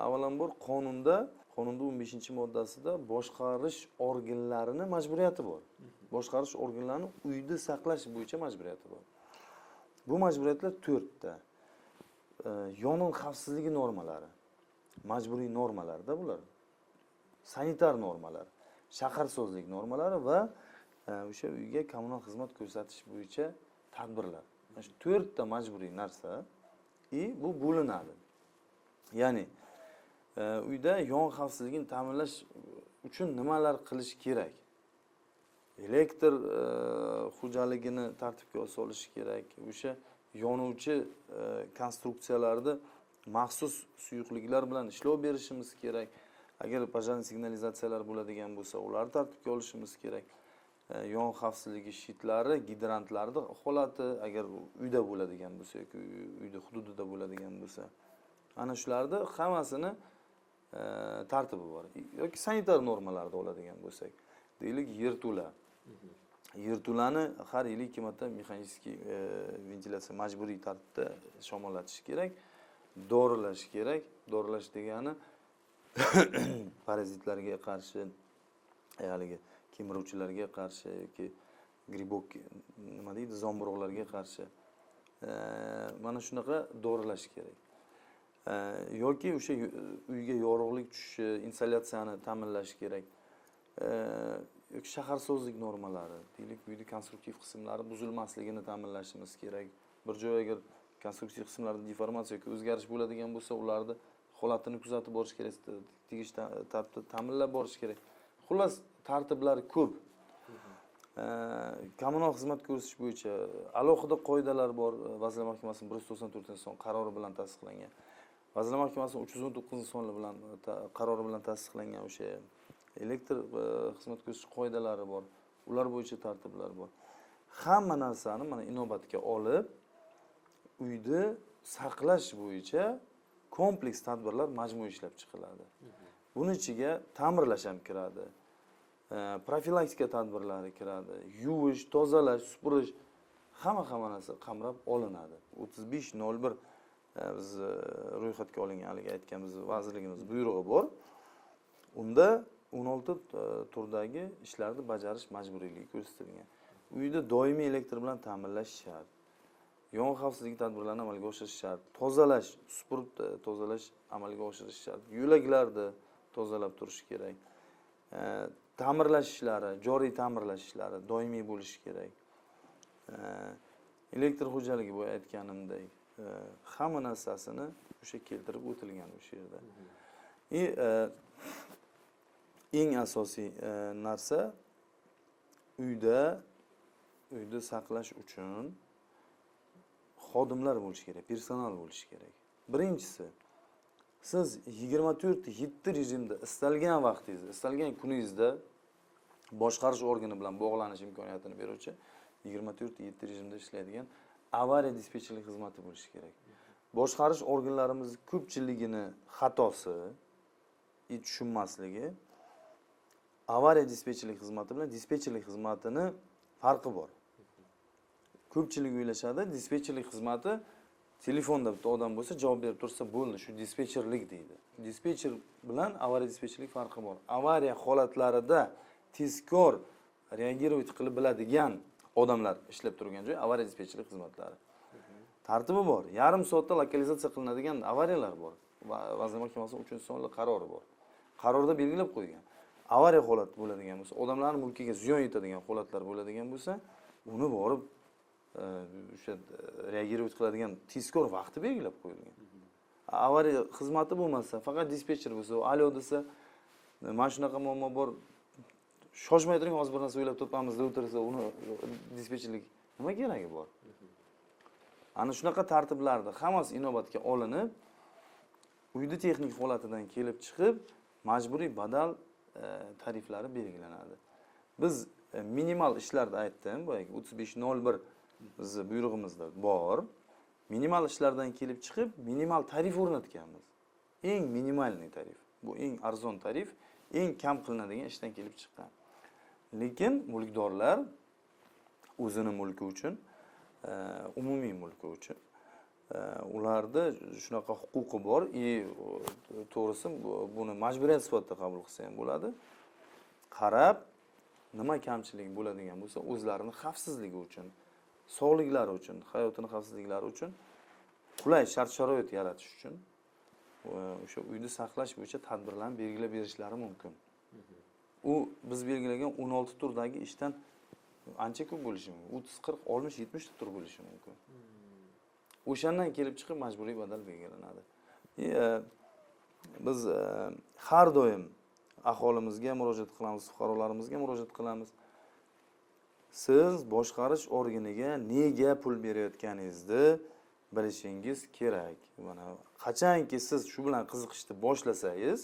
Avvalambor qonunda 15-moddasida boshqarish organlarining majburiyati bor. Boshqarish organlarini uyda saqlash bo'yicha majburiyati bor. Bu majburiyatlar 4 ta. Yong'in xavfsizligi normalari, majburiy normalarda bular. Sanitar normalar, shaharsozlik normalari va o'sha uyga kommunal xizmat ko'rsatish bo'yicha tadbirlar. Mana shu 4 ta majburiy narsa bu bo'linadi. Ya'ni uyda yong'in xavfsizligini ta'minlash uchun nimalar qilish kerak? Elektr xo'jaligini tartibga solish kerak. O'sha yonuvchi konstruksiyalarda maxsus suyuqliklar bilan ishlov berishimiz kerak. Agar pojarniy signalizatsiyalar bo'ladigan bo'lsa, ularni tartibga olishimiz kerak. Yong'in xavfsizligi shitlari, gidrantlarning holati agar uyda bo'ladigan bo'lsa yoki uyda hududida bo'ladigan bo'lsa, ana shularda hammasini tartibi bor. Yoki sanitar normalarida oladigan bo'lsak, deylik yerto'la. Yerto'lani har yili 2 marta mexanik ventilyatsiya majburiy tartibda shamollatish kerak, doralash kerak. Doralash degani parazitlarga qarshi, haligi kemiruvchilarga qarshi yoki gribok nima deydi, zamburug'larga qarshi mana shunaqa doralash kerak. Yoki o'sha uyga yorug'lik tushishi, insolyatsiyani ta'minlash kerak. Yoki shaharsozlik normalari, deylik uyning konstruktiv qismlari buzilmasligini ta'minlashimiz kerak. Bir joy agar konstruktiv qismlarda deformatsiya yoki o'zgarish bo'ladigan bo'lsa, ularni holatini kuzatib borish kerak, tegishli tartibda ta'minlab borish kerak. Xullas, tartiblar ko'p. Kommunal xizmat ko'rsatish bo'yicha alohida qoidalar bor. Vazirlar Mahkamasining 194-son qarori bilan tasdiqlangan. Vazirlar Mahkamasining 319-sonli bilan qarori bilan tasdiqlangan o'sha elektr xizmat ko'rsatish qoidalari bor. Ular bo'yicha tartiblar bor. Hamma narsani mana inobatga olib, uyda saqlash bo'yicha kompleks tadbirlar majmui ishlab chiqiladi. Buning ichiga ta'mirlash ham kiradi. Profilaktika tadbirlari kiradi. Yuvish, tozalash, supurish hamma narsa qamrab olinadi. 3501 biz ro'yxatga olingan haligi aytganimiz vazirligimiz buyrug'i bor. Unda 16 turdagi ishlarni bajarish majburiyligi ko'rsatilgan. Uyda doimiy elektr bilan ta'minlash shart. yong'in xavfsizligi tadbirlarini amalga oshirish shart. Tozalash, supurib tozalash amalga oshirish shart. Yo'laklarni tozalab turish kerak. Ta'mirlash ishlari, joriy ta'mirlash ishlari doimiy bo'lishi kerak. Elektr xo'jaligi bo'ya aytganimdek, hamma narsasini o'sha keltirib o'tilgan o'sha yerda. Eng asosiy narsa uyda saqlash uchun xodimlar bo'lishi kerak, personal bo'lishi kerak. Birinchisi, siz 24/7 rejimda istalgan vaqtingizda, istalgan kuningizda boshqarish organi bilan bog'lanish imkoniyatini beruvchi 24/7 rejimda ishlaydigan avariya dispetcherlik xizmati bo'lishi kerak. Boshqarish organlarimiz ko'pchiligini xatosi, tushunmasligi avariya dispetcherlik xizmati bilan dispetcherlik xizmatini farqi bor. Ko'pchilik o'ylashadi, dispetcherlik xizmati telefonda bitta odam bo'lsa, javob berib tursa bo'ldi, shu dispetcherlik deydi. Dispetcher bilan avariya dispetcherlik farqi bor. Avariya holatlarida tezkor reagirovать qilib biladigan odamlar ishlab turgan joy avariya dispetcherlik xizmatlari. Tartibi bor. Yarim soatda lokalizatsiya qilinadigan avariyalar bor. Vazirlar Mahkamasining 3-sonli qarori bor. Qarorda belgilab qo'ygan. Avariya holati bo'ladigan bo'lsa, odamlarning mulkiga ziyon yetadigan holatlar bo'ladigan bo'lsa, uni borib o'sha reagirovать qiladigan tezkor vaqti belgilab qo'yilgan. Avariya xizmati bo'lmasa, faqat dispetcher bo'lsa, alo desa, mana shunaqa muammo bor, shoshmay turing, hozir bir narsa o'ylab topamiz deb o'tirsa, uni dispetcherlik nima keragi bor? Ana shunaqa tartiblarda hammasi inobatga olinib, uyda texnik holatidan kelib chiqib, majburiy badal tariflari belgilanadi. Biz minimal ishlarni aytdim, boyagi 3501 bizni buyrug'imizda bor. Minimal ishlardan kelib chiqib, minimal tarif o'rnatganmiz. Eng minimalniy tarif. Bu eng arzon tarif, eng kam qilinadigan ishdan kelib chiqqan. Lekin mulkdorlar o'zini mulki uchun, umumiy mulki uchun ularda shunaqa huquqi bor. To'g'risi buni majburiyat sifatida qabul qilsa ham bo'ladi. Qarab, nima kamchilik bo'ladigan bo'lsa, o'zlarining xavfsizligi uchun, sog'liklari uchun, hayotini xavfsizliklari uchun qulay shart-sharoit yaratish uchun o'sha uyni saqlash bo'yicha tadbirlarni belgilab berishlari mumkin. U biz belgilagan 16 turdagi ishdan ancha ko'p bo'lishi mumkin. 30, 40, 60, 70 ta tur bo'lishi mumkin. O'shandan kelib chiqib majburiy badal belgilanadi. Biz har doim aholimizga murojaat qilamiz, fuqarolarimizga murojaat qilamiz. Siz boshqarish organiga nega pul berayotganingizni bilishingiz kerak. Mana qachonki siz shu bilan qiziqishni boshlasangiz,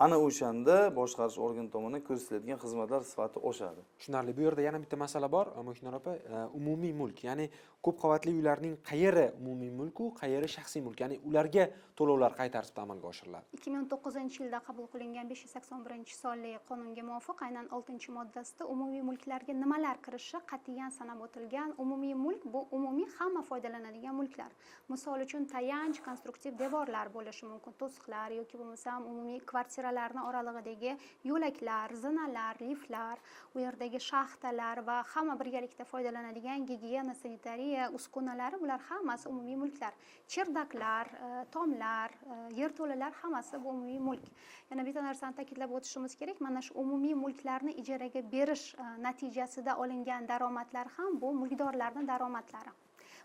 ana o'shanda boshqarish organi tomonidan ko'rsatiladigan xizmatlar sifati oshadi. Tushunarli. Bu yerda yana bitta masala bor, Muhsinur opa, umumiy mulk, ya'ni ko'p qavatli uylarning qayeri umumiy mulk, qayeri shaxsiy mulk, ya'ni ularga to'lovlar qay tartibda amalga oshiriladi? 2009-yilda qabul qilingan 581-sonli qonunga muvofiq aynan 6-moddasida umumiy mulklarga nimalar kirishi qat'iyan sanab o'tilgan. Umumiy mulk bu umumiy hamma foydalanadigan mulklar. Misol uchun tayanch, konstruktiv devorlar bo'lishi mumkin, to'siqlar yoki bo'lmasam umumiy kvartiralarning oralig'idagi yo'laklar, zinalar, liftlar, u yerdagi shaxtalar va hamma birgalikda foydalanadigan gigiyena, sanitariya uskunalari, bular hammasi umumiy mulklar. Cherdaklar, tomlar, yerto'lalar hammasi bu umumiy mulk. Yana bitta narsani ta'kidlab o'tishimiz kerak. Mana shu umumiy mulklarni ijaraga berish natijasida olingan daromadlar ham bu mulkdorlarning daromadlari.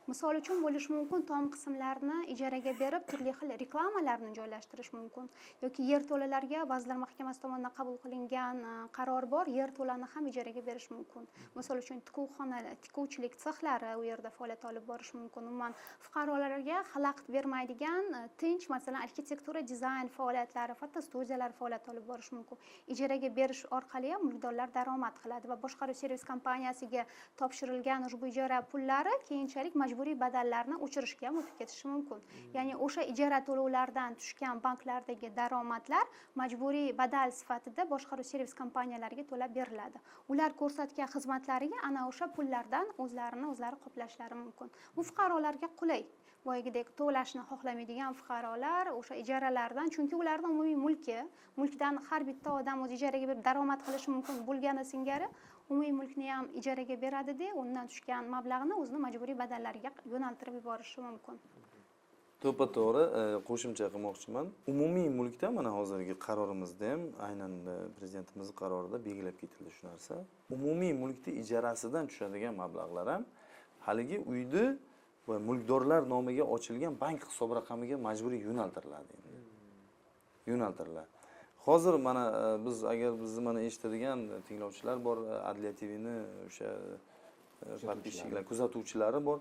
Misol uchun bo'lishi mumkin, tom qismlarni ijaraga berib, turli xil reklamalarni joylashtirish mumkin yoki yerto'lalarga Vazirlar Mahkamasi tomonidan qabul qilingan qaror bor, yerto'lani ham ijaraga berish mumkin. Misol uchun tikuvchilik sexlari u yerda faoliyat olib borish mumkin. Umuman fuqarolarga xalaqit bermaydigan tinch, masalan, arxitektura, dizayn faoliyatlari, fotostudiyalar faoliyat olib borish mumkin. Ijaraga berish orqali ham mulkdorlar daromad qiladi va boshqaruv servis kompaniyasiga topshirilgan ushbu ijara pullari keyinchalik majburiy badallarni o'chirishga ham o'tib ketishi mumkin. Ya'ni o'sha ijara to'lovlaridan tushgan banklardagi daromadlar majburiy badal sifatida boshqaruv servis kompaniyalariga to'lab beriladi. Ular ko'rsatgan xizmatlariga ana o'sha pullardan o'zlari qoplashlari mumkin. Bu fuqarolarga qulay. Boyagidek to'lashni xohlamaydigan fuqarolar o'sha ijaralardan, chunki ularning umumiy mulkdan har bitta odam o'z ijaraga berib daromad qilishi mumkin bo'lgani singari umumiy mulkni ham ijaraga beradida, undan tushgan mablag'ni o'zini majburiy badallariga yo'naltirib yuborishi mumkin. To'ppa-to'g'ri qo'shimcha qilmoqchiman. Umumiy mulkda mana hozirgi qarorimizda ham aynan prezidentimizning qarorida belgilab ketildi shu narsa. Umumiy mulkni ijarasidan tushadigan mablag'lar ham haligi uyni va mulkdorlar nomiga ochilgan bank hisob raqamiga majburiy yo'naltiriladi. Yo'naltiriladi. Hozir mana biz agar bizni mana eshitadigan tinglovchilar bor, Adliya TVni o'sha podpisчиклар, kuzatuvchilari bor.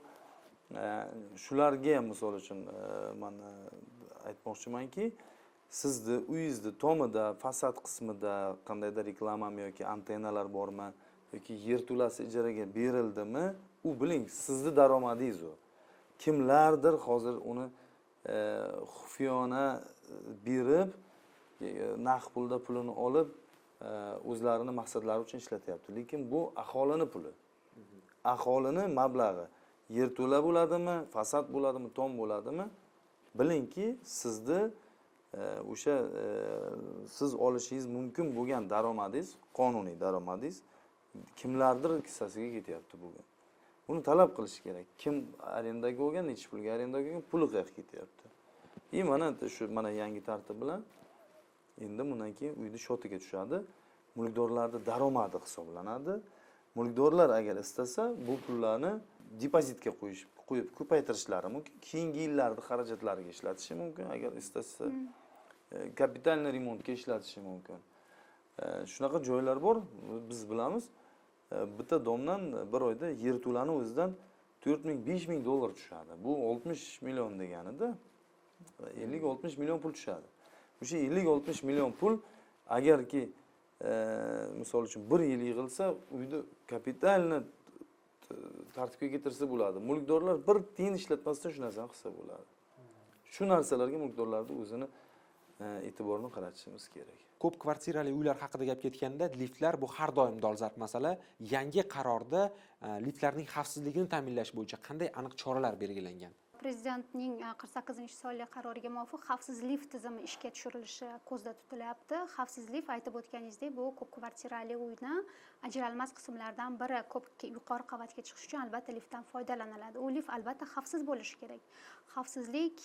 Shularga misol uchun men aytmoqchimanki, sizni uyingizni tomida, fasad qismida qandaydir reklamami yoki antennalar bormi yoki yerto'lasi ijaraga berildimi, u biling sizni daromadingiz u. Kimlardir hozir uni xufiyona berib, naqd pulda pulini olib, o'zlarining maqsadlari uchun ishlatyapti. Lekin bu aholini puli. Aholini mablag'i. Yerto'la bo'ladimi, fasad bo'ladimi, tom bo'ladimi? Bilingki, sizni o'sha siz olishingiz mumkin bo'lgan daromadingiz, qonuniy daromadingiz kimlardir kissasiga ketyapti bugun. Buni talab qilish kerak. Kim arendaga olgan, necha pulga arendaga olgan, puli qayerga ketyapti? Mana shu mana yangi tartib bilan endi bundan keyin uyni shotiga tushadi. Mulkdorlarning daromadi hisoblanadi. Mulkdorlar agar istasa, bu pullarni depozitga qo'yib ko'paytirishlari mumkin. Keyingi yillarda xarajatlariga ishlatishi mumkin, agar istasa kapitalniy remontga ishlatishi mumkin. Shunaqa joylar bor, biz bilamiz. Bitta domdan bir oyda yerto'lani o'zidan 4000-5000 dollar tushadi. Bu 60 million deganida 50-60 million pul tushadi. O'sha 50-60 million pul agarki misol uchun 1 yil yig'ilsa, uyda kapitalni tartibga keltirsa bo'ladi. Mulkdorlar bir tiyin ishlatmasdan shu narsani qilsa bo'ladi. Shu narsalarga mulkdorlarning o'zini e'tiborini qaratishimiz kerak. Ko'p kvartirali uylar haqida gap ketganda, liftlar bu har doim dolzarb masala. Yangi qarorda liftlarning xavfsizligini ta'minlash bo'yicha qanday aniq choralar belgilangan? Prezidentning 48-sonli qaroriga muvofiq xavfsiz lift tizimi ishga tushirilishi ko'zda tutilyapti. Xavfsiz lift aytib o'tganingizdek, bu ko'p kvartirali uyni ajralmas qismlaridan biri. Ko'p yuqori qavatga chiqish uchun albatta liftdan foydalaniladi. U lift albatta xavfsiz bo'lishi kerak. Xavfsizlik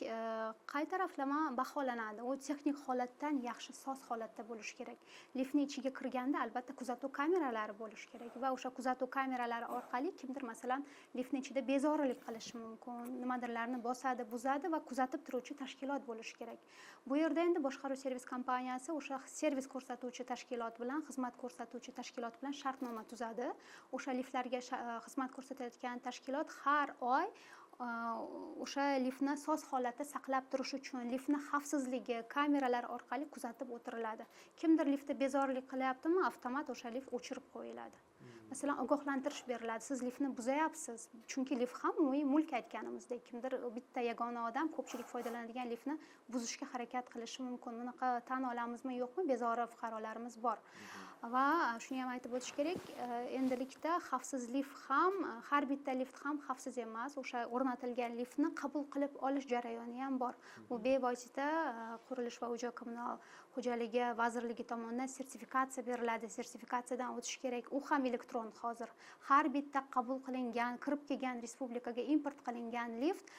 qay taraflama baholanadi? U texnik holatdan yaxshi, soz holatda bo'lishi kerak. Liftning ichiga kirganda albatta kuzatuv kameralari bo'lishi kerak va o'sha kuzatuv kameralari orqali kimdir masalan liftning ichida bezorilik qilishi mumkin, nimadirlarni bosadi, buzadi va kuzatib turuvchi tashkilot bo'lishi kerak. Bu yerda endi boshqaruv servis kompaniyasi o'sha servis ko'rsatuvchi tashkilot bilan, xizmat ko'rsatuvchi tashkilot bilan shartnoma tuzadi. O'sha liftlarga xizmat ko'rsatayotgan tashkilot har oy o'sha liftni soz holatda saqlab turish uchun liftni xavfsizligi kameralar orqali kuzatib o'tiriladi. Kimdir liftda bezorilik qilyaptimi, avtomat o'sha lift o'chirib qo'yiladi. Masalan, ogohlantirish beriladi. Siz liftni buzayapsiz. Chunki lift ham umumiy mulk aytganimizdek, kimdir bitta yagona odam ko'pchilik foydalanadigan liftni buzishga harakat qilishi mumkin. Bunaqa tan olamizmi, yo'qmi? Bezori fuqarolarimiz bor. Va shuni ham aytib o'tish kerak, endilikda xavfsiz lift ham, har bitta lift ham xavfsiz emas. O'sha o'rnatilgan liftni qabul qilib olish jarayoni ham bor. Bu bevosita qurilish va uy-joy kommunal xo'jaligi vazirligi tomonidan sertifikatsiya beriladi. Sertifikatsiyadan o'tish kerak. U ham elektron hozir. Har bitta qabul qilingan, kirib kelgan respublikaga import qilingan lift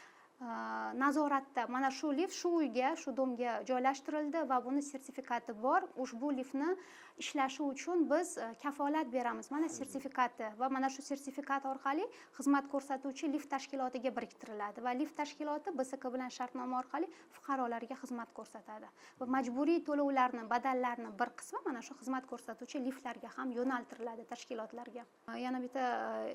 nazoratda. Mana shu lift shu uyga, shu domga joylashtirildi va buni sertifikati bor. Ushbu liftni ishlashi uchun biz kafolat beramiz. Mana sertifikati va mana shu sertifikat orqali xizmat ko'rsatuvchi lift tashkilotiga biriktiriladi va lift tashkiloti BSK bilan shartnoma orqali fuqarolarga xizmat ko'rsatadi. Va majburiy to'lovlarni, badallarni bir qismi mana shu xizmat ko'rsatuvchi liftlarga ham yo'naltiriladi tashkilotlarga. Yana bitta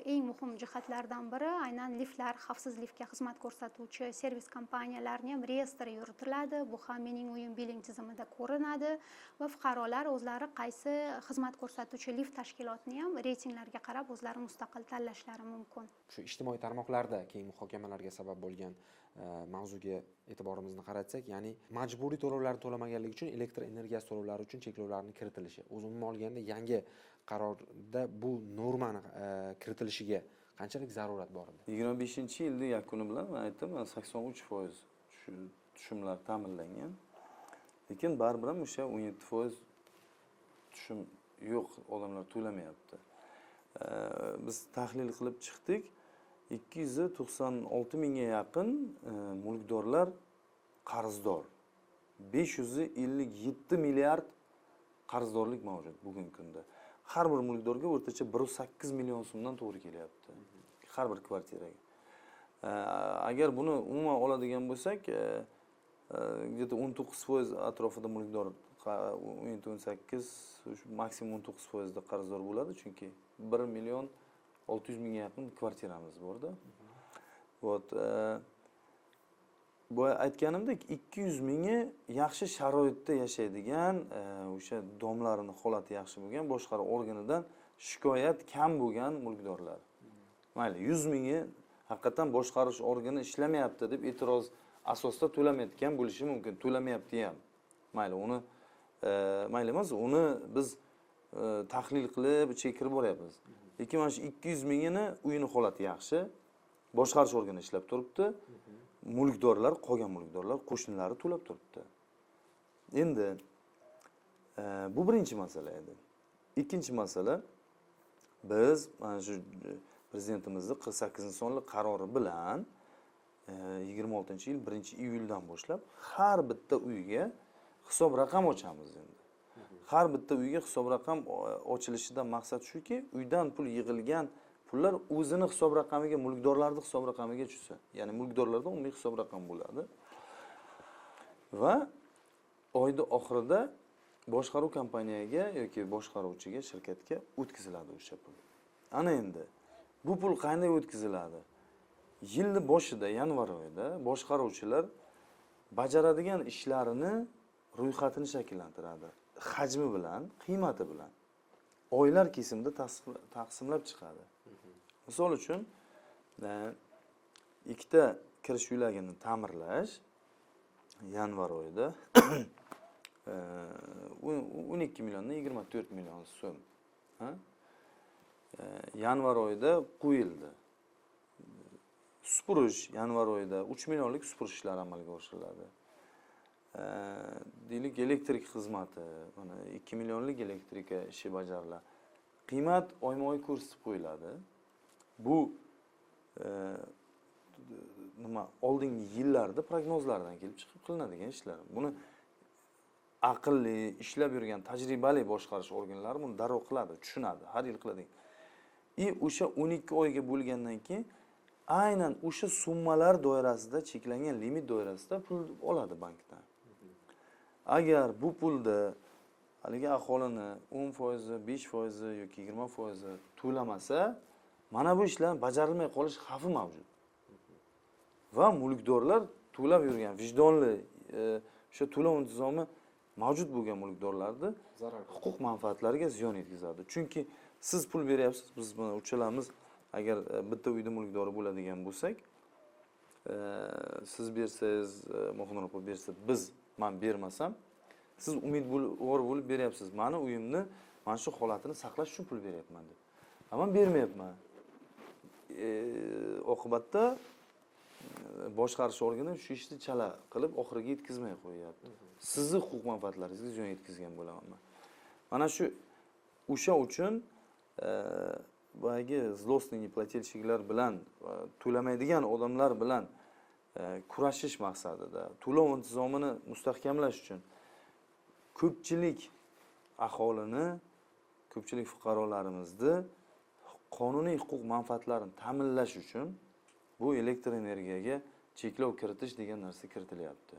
eng muhim jihatlardan biri aynan liftlar, xavfsiz liftga xizmat ko'rsatuvchi servis kompaniyalarining ham reyestri yuritiladi. Bu ham mening uyim biling tizimida ko'rinadi va fuqarolar o'zlari qaysi xizmat ko'rsatuvchi lift tashkilotini ham reytinglarga qarab o'zlari mustaqil tanlashlari mumkin. Shu ijtimoiy tarmoqlarda keng muhokamalarga sabab bo'lgan mavzuga e'tiborimizni qaratsak, ya'ni majburiy to'lovlarni to'lamaganligi uchun elektr energiyasi to'lovlari uchun cheklovlarning kiritilishi. O'zim olganda yangi qarorda bu normani kiritilishiga qanchalik zarurat bor edi? 25-yilning yakuni bilan men aytdim, 83% shu tushumlar ta'minlangan. Lekin baribir ham o'sha 17% tushum yo'q, odamlar to'lamayapti. biz tahlil qilib chiqdik. 296 mingga yaqin mulkdorlar qarzdor. 557 milliard qarzdorlik mavjud bugungi kunda. Har bir mulkdorga o'rtacha 108 million so'mdan to'g'ri kelyapti. Har bir kvartiraga. Agar buni umuman oladigan bo'lsak, где-то 19% atrofida mulkdor 18, maksimum 19% da qarzdor bo'ladi, chunki 1 million 600 mingga yaqin kvartiramiz borda. Вот, bu aytganimdek 200 mingi yaxshi sharoitda yashaydigan, o'sha domlarini holati yaxshi bo'lgan boshqaruv organidan shikoyat kam bo'lgan mulkdorlar. Mayli, 100 mingi haqiqatan boshqarish organi ishlamayapti deb e'tiroz asosida to'lamayotgan bo'lishi mumkin, to'lamayapti ham. Mayli, uni mayli emas, uni biz tahlil qilib ichiga kirib boryapmiz. Lekin mana shu 200 mingini uyini holati yaxshi, boshqarish organi ishlab turibdi. Mulkdorlar, qolgan mulkdorlar, qo'shnilari to'lab turibdi. Endi bu birinchi masala edi. Ikkinchi masala, biz mana shu prezidentimizning 48-sonli qarori bilan 26-yil 1-iyuldan boshlab har bitta uyga hisob raqam ochamiz endi. Har bitta uyga hisob raqam ochilishidan maqsad shuki, uydan pul yig'ilgan pullar o'zini hisob raqamiga, mulkdorlarning hisob raqamiga tushsa. Ya'ni mulkdorlarda umumiy hisob raqam bo'ladi. Va oyning oxirida boshqaruv kompaniyaga yoki boshqaruvchiga, shirkatga o'tkaziladi o'sha pul. Ana endi bu pul qanday o'tkaziladi? Yilni boshida, yanvar oyida boshqaruvchilar bajaradigan ishlarini ro'yxatini shakllantiradi. Hajmi bilan, qiymati bilan oylar kesimida taqsimlab chiqadi. Misol uchun, ikkita kirish yo'lagini ta'mirlash yanvar oyida 12 milliondan 24 million so'm. Yanvar oyida qo'yildi. Supurish yanvar oyida 3 millionlik supurish ishlari amalga oshiriladi. Deylik, elektrik xizmati, mana 2 millionlik elektrika ishi bajariladi. Qiymat oyma-oy ko'rsatib qo'yiladi. Bu nima, oldingi yillarda prognozlardan kelib chiqib qilinadigan ishlar. Buni aqlli, ishlab yurgan tajribali boshqarish organlari buni darrov qiladi, tushunadi, har yil qiladi. O'sha 12 oyga bo'lgandan keyin aynan o'sha summalar doirasida, cheklangan limit doirasida pul oladi bankdan. Agar bu pulni haligi aholini 10%, 5% yoki 20% to'lamasa, mana bu ishlar bajarilmay qolish xavfi mavjud. Va mulkdorlar to'lab yurgan vijdonli o'sha to'lov intizomi mavjud bo'lgan mulkdorlarni huquq manfaatlariga ziyon yetkazadi. Chunki siz pul beryapsiz, biz buni uchalamiz agar bitta uyda mulkdori bo'ladigan bo'lsak, siz bersangiz, Muhsin opa bersa, men bermasam, siz umidvor bo'lib beryapsiz. Meni uyimni mana shu holatini saqlash uchun pul beryapman deb. Men bermayapman. Oqibatda boshqarish organi shu ishni chala qilib oxiriga yetkazmay qo'yapti. Sizning huquq manfaatlaringizga ziyon yetkazgan bo'laman. Mana shu o'sha uchun boyagi zlostniy neplatilshiklar bilan, to'lamaydigan odamlar bilan kurashish maqsadida, to'lov intizomini mustahkamlash uchun ko'pchilik aholini, ko'pchilik fuqarolarimizni qonuniy huquq manfaatlarini ta'minlash uchun bu elektr energiyaga cheklov kiritish degan narsa kiritilyapti.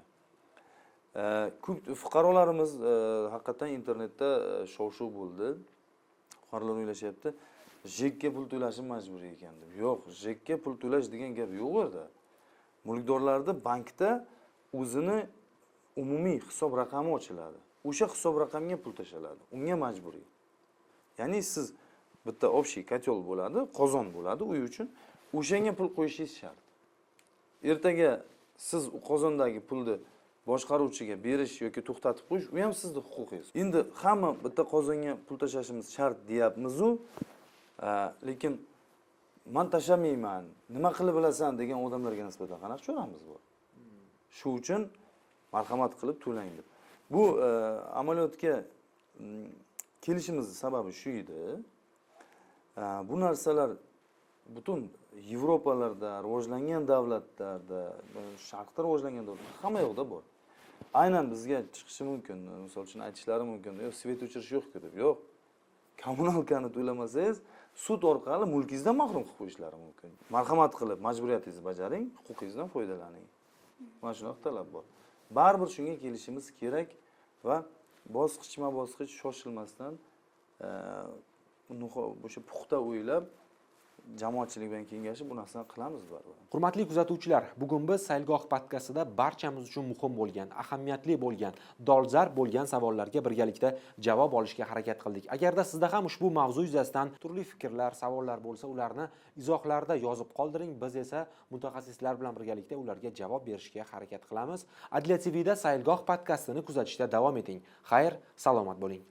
Ko'p fuqarolarimiz haqiqatan internetda shov-shuv bo'ldi. Fuqarolar o'ylashyapti, JEKga pul to'lashim majburiy ekan deb. Yo'q, JEKga pul to'lash degan gap yo'q u yerda. Mulkdorlarda bankda o'zini umumiy hisob raqami ochiladi. O'sha hisob raqamga pul tashaladi. Unga majburiy. Ya'ni siz bitta общий kotel bo'ladi, qozon bo'ladi uy uchun. O'shanga pul qo'yishingiz shart. Ertaga siz qozondagi pulni boshqaruvchiga berish yoki to'xtatib qo'yish, u ham sizning huquqingiz. Endi hamma bitta qozonga pul tashashimiz shart deyapmiz-u, lekin men tashamayman, nima qilib bilasan degan odamlarga nisbatan qanaqa choramiz bor? Shu uchun marhamat qilib to'lang deb. Bu amaliyotga kelishimizning sababi shu edi. Bu narsalar butun Yevropalarda, rivojlangan davlatlarda, sharqda rivojlangan davlatlarda hamma yoqda bor. Aynan bizga chiqishi mumkin. Misol uchun aytishlari mumkin. Yo'q, svet o'chirish yo'q-ku deb. Yo'q. Kommunalkani to'lamasangiz, sud orqali mulkingizdan mahrum qilib qo'yishlari mumkin. Marhamat qilib, majburiyatingizni bajaring, huquqingizdan foydalaning. Mana shunaqa talab bor. Baribir shunga kelishimiz kerak va bosqichma-bosqich shoshilmasdan o'sha puxta o'ylab jamoatchilik bilan kengashib bu narsani qilamiz baribir. Hurmatli kuzatuvchilar, bugun biz Saylgoh podkastida barchamiz uchun muhim bo'lgan, ahamiyatli bo'lgan, dolzarb bo'lgan savollarga birgalikda javob olishga harakat qildik. Agarda sizda ham ushbu mavzu yuzasidan turli fikrlar, savollar bo'lsa, ularni izohlarda yozib qoldiring. Biz esa mutaxassislar bilan birgalikda ularga javob berishga harakat qilamiz. Adliya TVda Saylgoh podkastini kuzatishda davom eting. Xayr, salomat bo'ling.